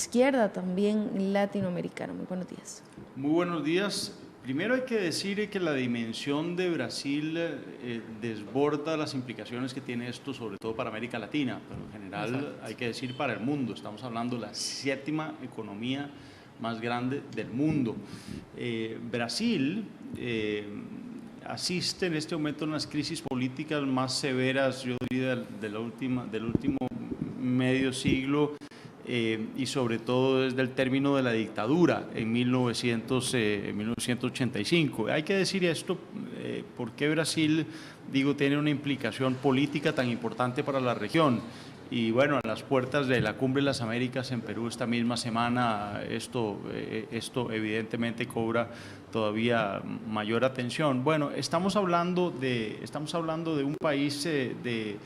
izquierda también latinoamericana. Muy buenos días. Muy buenos días. Primero hay que decir que la dimensión de Brasil desborda las implicaciones que tiene esto, sobre todo para América Latina, pero en general hay que decir para el mundo. Estamos hablando de la 7ª economía más grande del mundo. Brasil asiste en este momento a unas crisis políticas más severas, yo diría, del último medio siglo, y sobre todo desde el término de la dictadura en 1985. Hay que decir esto, porque Brasil, digo, tiene una implicación política tan importante para la región. Y bueno, a las puertas de la Cumbre de las Américas en Perú esta misma semana, esto evidentemente cobra todavía mayor atención. Bueno, estamos hablando de un país de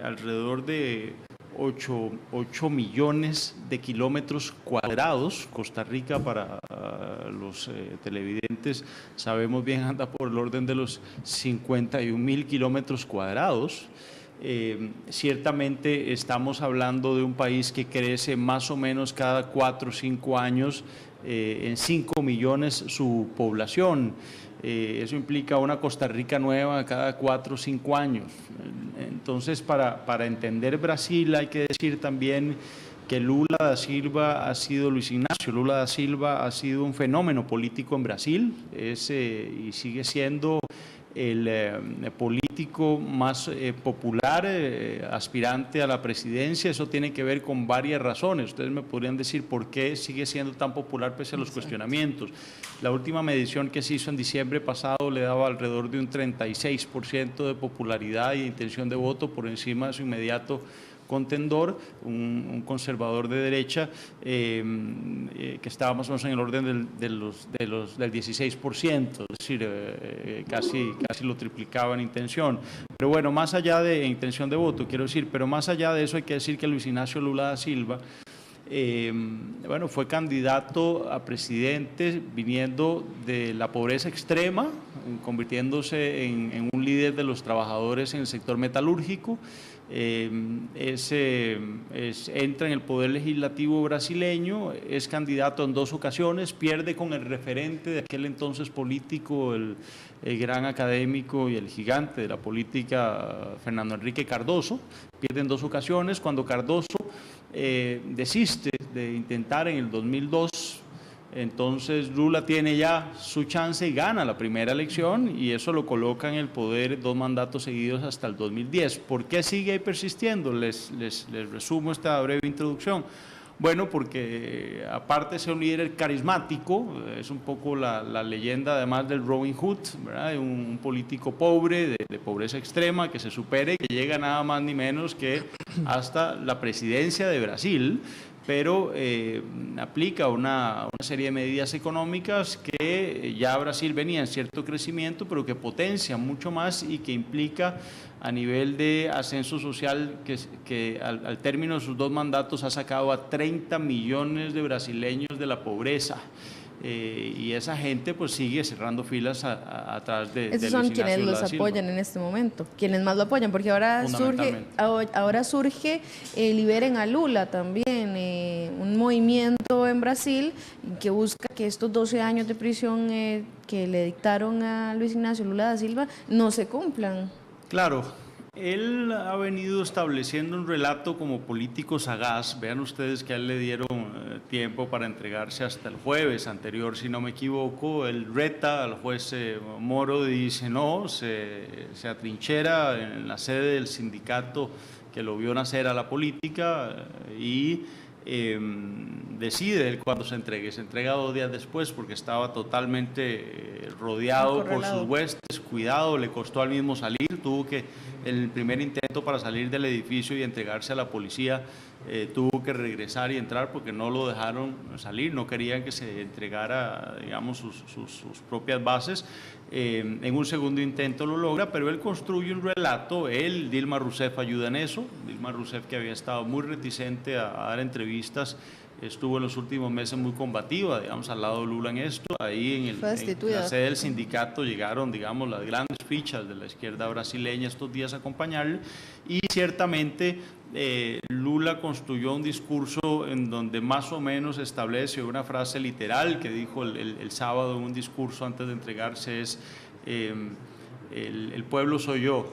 alrededor de 8 millones de kilómetros cuadrados. Costa Rica, para los televidentes, sabemos bien, anda por el orden de los 51.000 kilómetros cuadrados. Ciertamente estamos hablando de un país que crece más o menos cada 4 o 5 años, en 5 millones su población. Eso implica una Costa Rica nueva cada 4 o 5 años. Entonces, para entender Brasil hay que decir también que Lula da Silva ha sido, Luis Ignacio Lula da Silva ha sido un fenómeno político en Brasil, y sigue siendo el político más popular, aspirante a la presidencia. Eso tiene que ver con varias razones. Ustedes me podrían decir por qué sigue siendo tan popular pese a los cuestionamientos. La última medición que se hizo en diciembre pasado le daba alrededor de un 36% de popularidad y de intención de voto por encima de su inmediato contendor, un conservador de derecha, que estaba más o menos en el orden del 16%, es decir, casi lo triplicaba en intención. Pero bueno, más allá de intención de voto, quiero decir, pero más allá de eso hay que decir que Luis Ignacio Lula da Silva, bueno, fue candidato a presidente viniendo de la pobreza extrema, convirtiéndose en un líder de los trabajadores en el sector metalúrgico. Entra en el poder legislativo brasileño, es candidato en 2 ocasiones, pierde con el referente de aquel entonces político, el gran académico y el gigante de la política, Fernando Henrique Cardoso. Pierde en 2 ocasiones. Cuando Cardoso desiste de intentar en el 2002, entonces Lula tiene ya su chance y gana la primera elección, y eso lo coloca en el poder 2 mandatos seguidos hasta el 2010. ¿Por qué sigue ahí persistiendo? Les resumo esta breve introducción. Bueno, porque aparte de ser un líder carismático, es un poco la leyenda además del Robin Hood, ¿verdad? Un político pobre, de pobreza extrema, que se supere, que llega nada más ni menos que hasta la presidencia de Brasil, pero aplica una serie de medidas económicas que ya Brasil venía en cierto crecimiento, pero que potencia mucho más y que implica a nivel de ascenso social que al término de sus 2 mandatos ha sacado a 30 millones de brasileños de la pobreza. Y esa gente pues sigue cerrando filas atrás de Esos son quienes los apoyan en este momento, quienes más lo apoyan, porque ahora surge Liberen a Lula también, un movimiento en Brasil que busca que estos 12 años de prisión que le dictaron a Luis Ignacio Lula da Silva no se cumplan. Claro, él ha venido estableciendo un relato como político sagaz. Vean ustedes que a él le dieron tiempo para entregarse hasta el jueves anterior, si no me equivoco. Él reta al juez Moro y dice no, se atrinchera en la sede del sindicato que lo vio nacer a la política y decide él cuando se entrega 2 días después, porque estaba totalmente rodeado por sus huestes, cuidado, le costó al mismo salir, tuvo que, el primer intento para salir del edificio y entregarse a la policía, tuvo que regresar y entrar porque no lo dejaron salir, no querían que se entregara, digamos, sus propias bases. En un segundo intento lo logra, pero él construye un relato. Dilma Rousseff ayuda en eso. Dilma Rousseff, que había estado muy reticente a dar entrevistas, estuvo en los últimos meses muy combativa, digamos, al lado de Lula en esto. Ahí en la sede del sindicato llegaron, digamos, las grandes fichas de la izquierda brasileña estos días a acompañarle, y ciertamente Lula construyó un discurso en donde más o menos establece una frase literal que dijo el sábado en un discurso antes de entregarse, es el pueblo soy yo,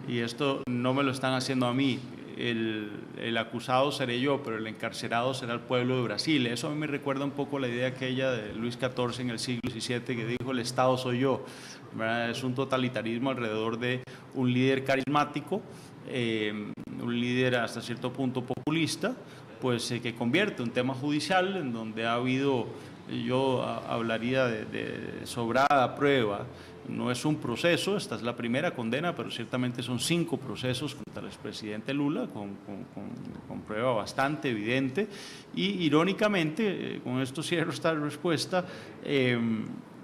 y esto no me lo están haciendo a mí. El acusado seré yo, pero el encarcerado será el pueblo de Brasil. Eso a mí me recuerda un poco la idea aquella de Luis XIV en el siglo XVII que dijo el Estado soy yo, ¿verdad? Es un totalitarismo alrededor de un líder carismático, un líder hasta cierto punto populista, pues que convierte un tema judicial en donde ha habido, yo hablaría de sobrada prueba. No es un proceso, esta es la primera condena, pero ciertamente son 5 procesos contra el expresidente Lula, con prueba bastante evidente. Y irónicamente, con esto cierro esta respuesta,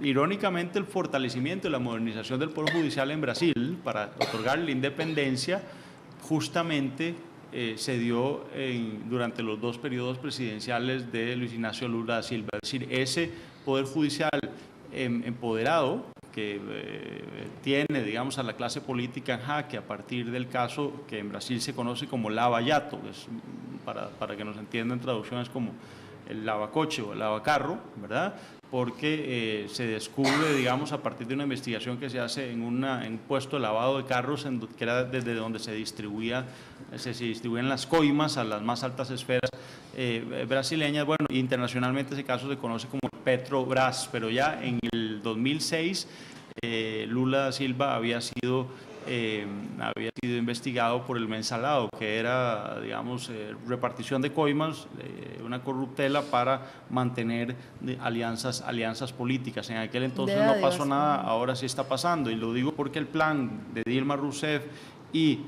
irónicamente el fortalecimiento y la modernización del Poder Judicial en Brasil para otorgarle la independencia justamente se dio durante los 2 periodos presidenciales de Luis Ignacio Lula da Silva. Es decir, ese Poder Judicial empoderado que tiene, digamos, a la clase política en jaque a partir del caso que en Brasil se conoce como Lava Jato, para que nos entiendan traducciones como el lavacoche o el lavacarro, ¿verdad? Porque se descubre, digamos, a partir de una investigación que se hace en un puesto de lavado de carros, que era desde donde se distribuían las coimas a las más altas esferas brasileñas. Bueno, internacionalmente ese caso se conoce como Petrobras, pero ya en el 2006 Lula da Silva había sido investigado por el mensalado, que era, digamos, repartición de coimas, una corruptela para mantener alianzas políticas. En aquel entonces no pasó nada, ahora sí está pasando, y lo digo porque el plan de Dilma Rousseff y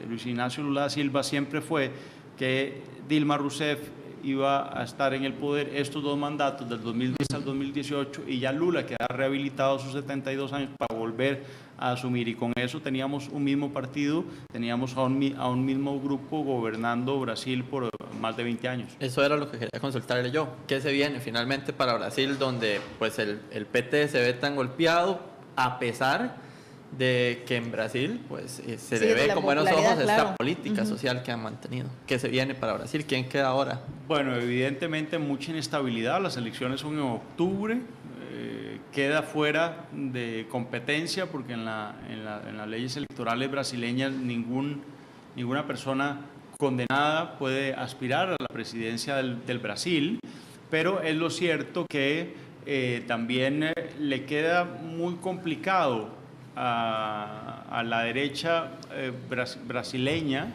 Luis Ignacio Lula da Silva siempre fue que Dilma Rousseff iba a estar en el poder estos 2 mandatos, del 2010 al 2018, y ya Lula queda rehabilitado a sus 72 años para volver a asumir, y con eso teníamos un mismo partido, teníamos a un mismo grupo gobernando Brasil por más de 20 años. Eso era lo que quería consultarle yo. ¿Qué se viene finalmente para Brasil, donde pues el PT se ve tan golpeado, a pesar de que en Brasil pues se le ve con buenos ojos esta política social que han mantenido? ¿Qué se viene para Brasil? ¿Quién queda ahora? Bueno, evidentemente mucha inestabilidad. Las elecciones son en octubre. Queda fuera de competencia porque en las leyes electorales brasileñas ninguna persona condenada puede aspirar a la presidencia del Brasil, pero es lo cierto que también le queda muy complicado a la derecha brasileña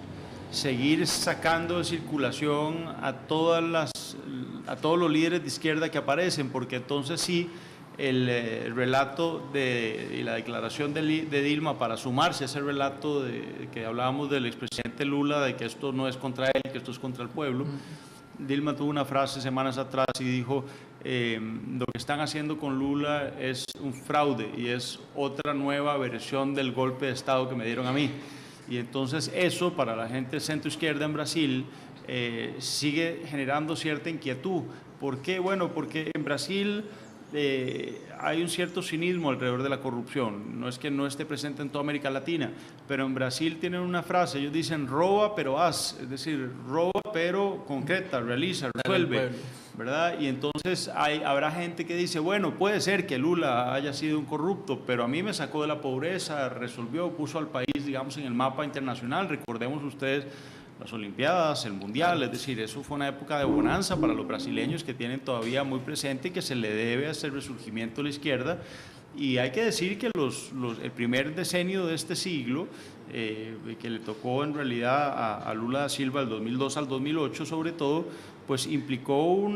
seguir sacando de circulación a todos los líderes de izquierda que aparecen, porque entonces sí el relato y la declaración de Dilma para sumarse a ese relato que hablábamos del expresidente Lula, de que esto no es contra él, que esto es contra el pueblo. Dilma tuvo una frase semanas atrás y dijo, lo que están haciendo con Lula es un fraude y es otra nueva versión del golpe de Estado que me dieron a mí. Y entonces eso para la gente centro-izquierda en Brasil sigue generando cierta inquietud. ¿Por qué? Bueno, porque en Brasil hay un cierto cinismo alrededor de la corrupción. No es que no esté presente en toda América Latina, pero en Brasil tienen una frase, ellos dicen roba pero haz, es decir, roba pero concreta, realiza, resuelve, ¿verdad? Y entonces habrá gente que dice, bueno, puede ser que Lula haya sido un corrupto, pero a mí me sacó de la pobreza, resolvió, puso al país, digamos, en el mapa internacional. Recordemos ustedes las Olimpiadas, el Mundial, es decir, eso fue una época de bonanza para los brasileños que tienen todavía muy presente y que se le debe a ese resurgimiento de la izquierda. Y hay que decir que el primer decenio de este siglo, que le tocó en realidad a Lula da Silva del 2002 al 2008 sobre todo, pues implicó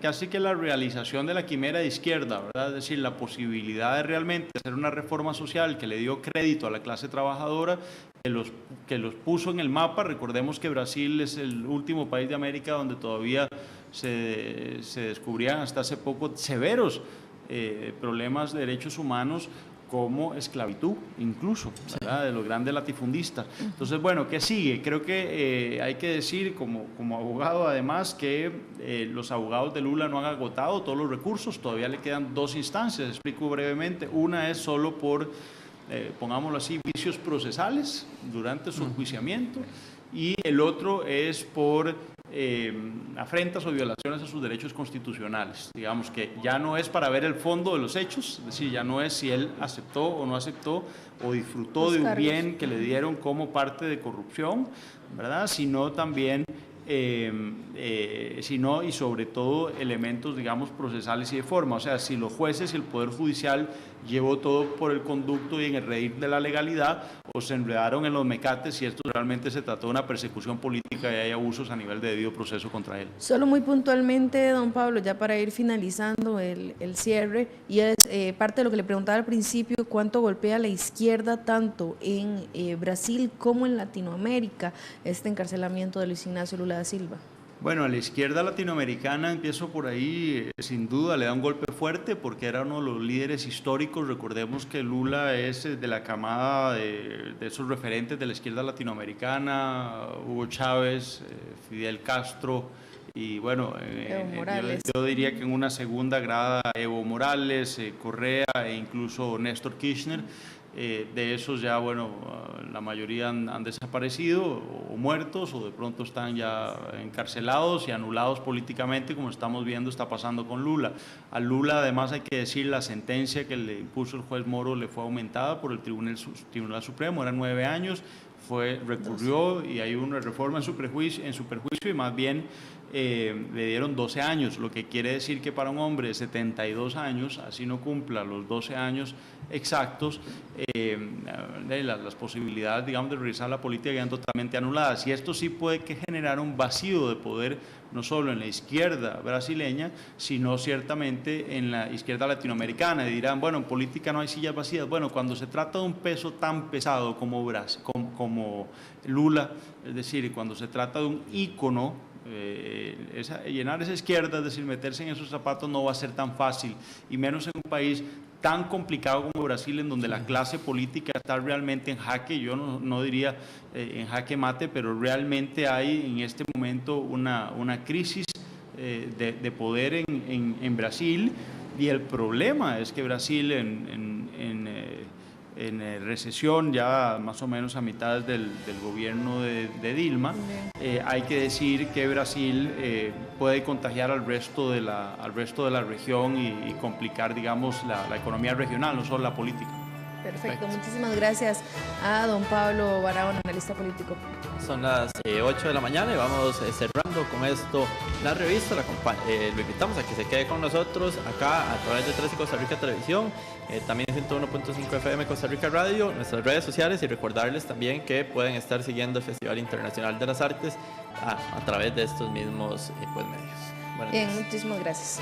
casi que la realización de la quimera de izquierda, ¿verdad? Es decir, la posibilidad de realmente hacer una reforma social que le dio crédito a la clase trabajadora, que los puso en el mapa. Recordemos que Brasil es el último país de América donde todavía se descubrían hasta hace poco severos problemas de derechos humanos como esclavitud, incluso, ¿verdad? De los grandes latifundistas. Entonces, bueno, ¿qué sigue? Creo que hay que decir como abogado además que los abogados de Lula no han agotado todos los recursos, todavía le quedan 2 instancias, explico brevemente. Una es solo por, pongámoslo así, vicios procesales durante su enjuiciamiento, y el otro es por afrentas o violaciones a sus derechos constitucionales. Digamos que ya no es para ver el fondo de los hechos, es decir, ya no es si él aceptó o no aceptó o disfrutó de un bien que le dieron como parte de corrupción, ¿verdad? Sino también sino y sobre todo elementos, digamos, procesales y de forma. O sea, si los jueces y el Poder Judicial llevó todo por el conducto y en el redil de la legalidad, o se enredaron en los mecates y esto realmente se trató de una persecución política y hay abusos a nivel de debido proceso contra él. Solo muy puntualmente, don Pablo, ya para ir finalizando el cierre, y es parte de lo que le preguntaba al principio, ¿cuánto golpea a la izquierda tanto en Brasil como en Latinoamérica este encarcelamiento de Luis Ignacio Lula da Silva? Bueno, a la izquierda latinoamericana, empiezo por ahí, sin duda le da un golpe fuerte porque era uno de los líderes históricos. Recordemos que Lula es de la camada de esos referentes de la izquierda latinoamericana, Hugo Chávez, Fidel Castro y bueno, yo diría que en una segunda grada Evo Morales, Correa e incluso Néstor Kirchner. De esos ya, bueno, la mayoría han desaparecido o muertos o de pronto están ya encarcelados y anulados políticamente, como estamos viendo está pasando con Lula. A Lula además hay que decir, la sentencia que le impuso el juez Moro le fue aumentada por el Tribunal Supremo, eran 9 años, recurrió y hay una reforma en su perjuicio y más bien le dieron 12 años, lo que quiere decir que para un hombre de 72 años, así no cumpla los 12 años exactos, las posibilidades, digamos, de realizar la política quedan totalmente anuladas. Y esto sí puede generar un vacío de poder, no solo en la izquierda brasileña, sino ciertamente en la izquierda latinoamericana. Y dirán, bueno, en política no hay sillas vacías. Bueno, cuando se trata de un peso tan pesado como Lula, es decir, cuando se trata de un ícono, llenar esa izquierda, es decir, meterse en esos zapatos no va a ser tan fácil, y menos en un país tan complicado como Brasil, en donde la clase política está realmente en jaque. Yo no diría en jaque mate, pero realmente hay en este momento una crisis de poder en Brasil, y el problema es que Brasil en recesión ya más o menos a mitad del gobierno de Dilma, hay que decir que Brasil puede contagiar al resto de la región y complicar, digamos, la economía regional, no solo la política. Perfecto, muchísimas gracias a don Pablo Barahona, analista político. Son las 8 de la mañana y vamos cerrando con esto la revista. Lo invitamos a que se quede con nosotros acá a través de 13 Costa Rica Televisión, también 101.5 FM Costa Rica Radio, nuestras redes sociales, y recordarles también que pueden estar siguiendo el Festival Internacional de las Artes a través de estos mismos medios. Bien, muchísimas gracias.